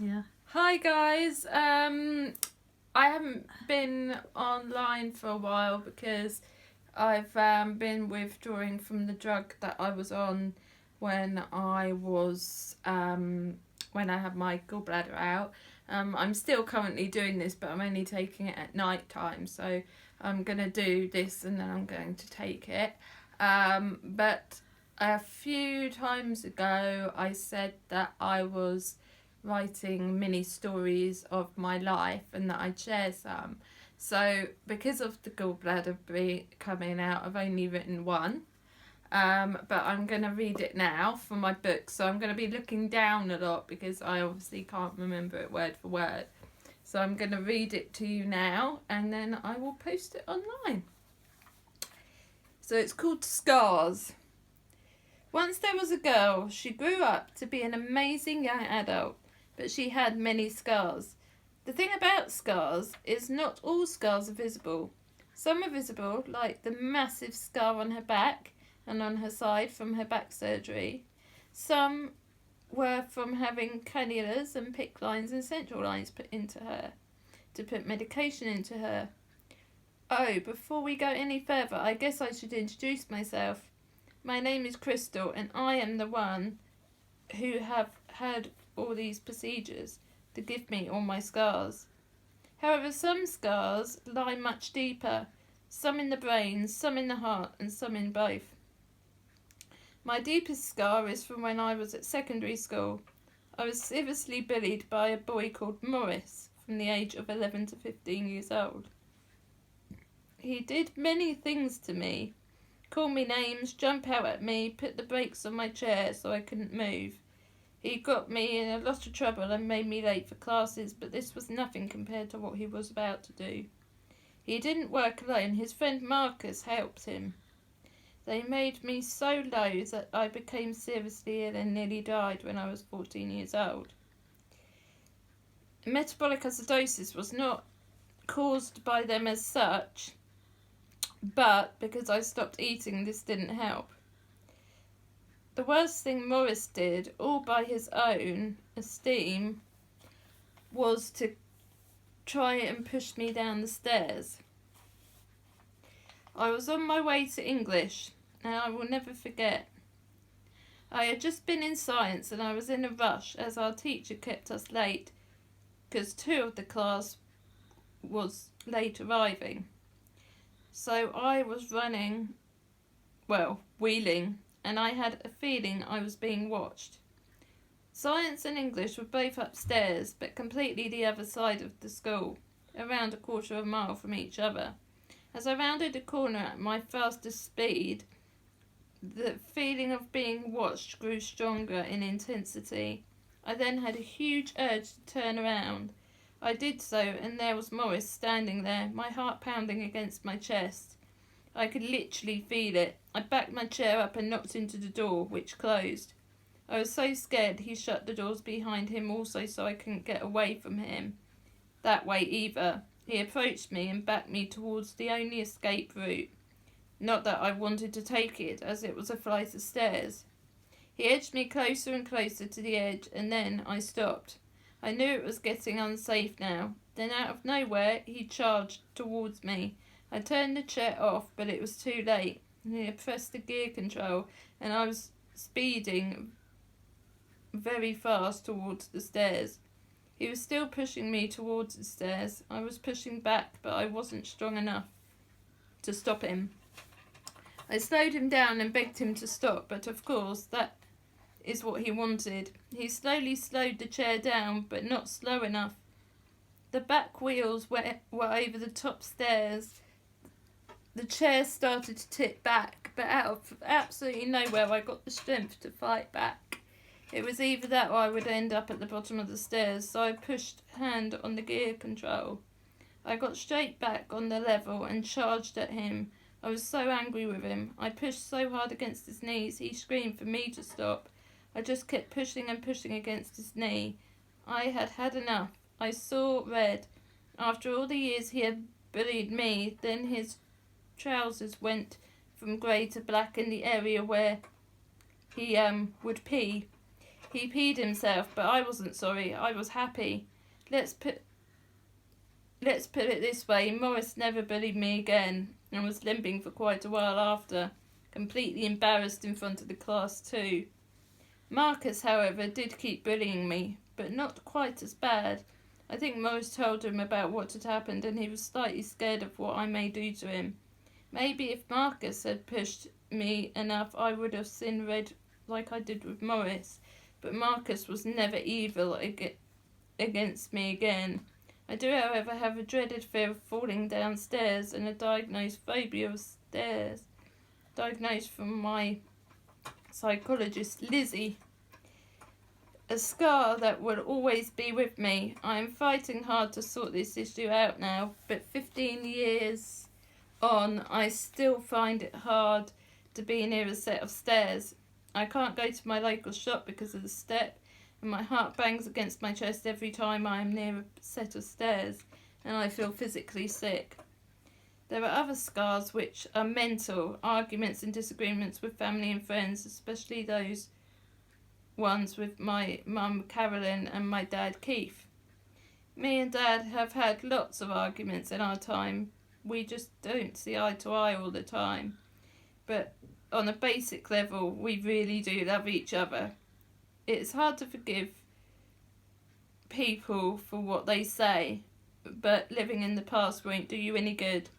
Yeah. Hi guys. I haven't been online for a while because I've been withdrawing from the drug that I was on when I was when I had my gallbladder out. I'm still currently doing this, but I'm only taking it at night time. So I'm gonna do this and then I'm going to take it. But a few times ago, I said that I was writing mini stories of my life and that I'd share some. So, because of the gallbladder coming out, I've only written one. But I'm going to read it now from my book. So, I'm going to be looking down a lot because I obviously can't remember it word for word. So, I'm going to read it to you now and then I will post it online. So, it's called Scars. Once there was a girl. She grew up to be an amazing young adult, but she had many scars. The thing about scars is not all scars are visible. Some are visible, like the massive scar on her back and on her side from her back surgery. Some were from having cannulas and PICC lines and central lines put into her, to put medication into her. Oh, before we go any further, I guess I should introduce myself. My name is Crystal, and I am the one who have had all these procedures to give me all my scars. However, some scars lie much deeper, some in the brain, some in the heart, and some in both. My deepest scar is from when I was at secondary school. I was seriously bullied by a boy called Morris from the age of 11 to 15 years old. He did many things to me. Call me names, jump out at me, put the brakes on my chair so I couldn't move. He got me in a lot of trouble and made me late for classes, but this was nothing compared to what he was about to do. He didn't work alone, his friend Marcus helped him. They made me so low that I became seriously ill and nearly died when I was 14 years old. Metabolic acidosis was not caused by them as such, but because I stopped eating, this didn't help. The worst thing Morris did, all by his own esteem, was to try and push me down the stairs. I was on my way to English, and I will never forget. I had just been in science and I was in a rush as our teacher kept us late because 2 of the class was late arriving. So I was wheeling, and I had a feeling I was being watched. Science and English were both upstairs, but completely the other side of the school, around a quarter of a mile from each other. As I rounded a corner at my fastest speed, the feeling of being watched grew stronger in intensity. I then had a huge urge to turn around. I did so, and there was Morris standing there, my heart pounding against my chest. I could literally feel it. I backed my chair up and knocked into the door, which closed. I was so scared he shut the doors behind him also so I couldn't get away from him that way either. He approached me and backed me towards the only escape route. Not that I wanted to take it, as it was a flight of stairs. He edged me closer and closer to the edge, and then I stopped. I knew it was getting unsafe now. Then out of nowhere, he charged towards me. I turned the chair off, but it was too late. He had pressed the gear control, and I was speeding very fast towards the stairs. He was still pushing me towards the stairs. I was pushing back, but I wasn't strong enough to stop him. I slowed him down and begged him to stop, but of course that is what he wanted. He slowly slowed the chair down, but not slow enough. The back wheels were over the top stairs. The chair started to tip back, but out of absolutely nowhere I got the strength to fight back. It was either that or I would end up at the bottom of the stairs, so I pushed hand on the gear control. I got straight back on the level and charged at him. I was so angry with him. I pushed so hard against his knees, he screamed for me to stop. I just kept pushing and pushing against his knee. I had had enough. I saw red. After all the years he had bullied me, then his trousers went from grey to black in the area where he would pee. He peed himself, but I wasn't sorry. I was happy. Let's put it this way, Morris never bullied me again and was limping for quite a while after, completely embarrassed in front of the class too. Marcus, however, did keep bullying me, but not quite as bad. I think Morris told him about what had happened and he was slightly scared of what I may do to him. Maybe if Marcus had pushed me enough I would have seen red like I did with Morris, but Marcus was never evil against me again. I do, however, have a dreaded fear of falling downstairs and a diagnosed phobia of stairs, diagnosed from my psychologist, Lizzie. A scar that will always be with me. I am fighting hard to sort this issue out now, but 15 years on, I still find it hard to be near a set of stairs. I can't go to my local shop because of the step, and my heart bangs against my chest every time I am near a set of stairs, and I feel physically sick. There are other scars which are mental, arguments and disagreements with family and friends, especially those ones with my mum Carolyn and my dad Keith. Me and Dad have had lots of arguments in our time. We just don't see eye to eye all the time. But on a basic level, we really do love each other. It's hard to forgive people for what they say, but living in the past won't do you any good.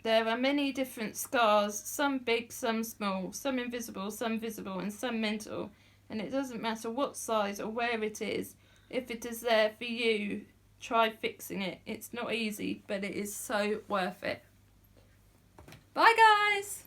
There are many different scars, some big, some small, some invisible, some visible, and some mental, and it doesn't matter what size or where it is. If it is there for you, try fixing it. It's not easy, but it is so worth it. Bye guys!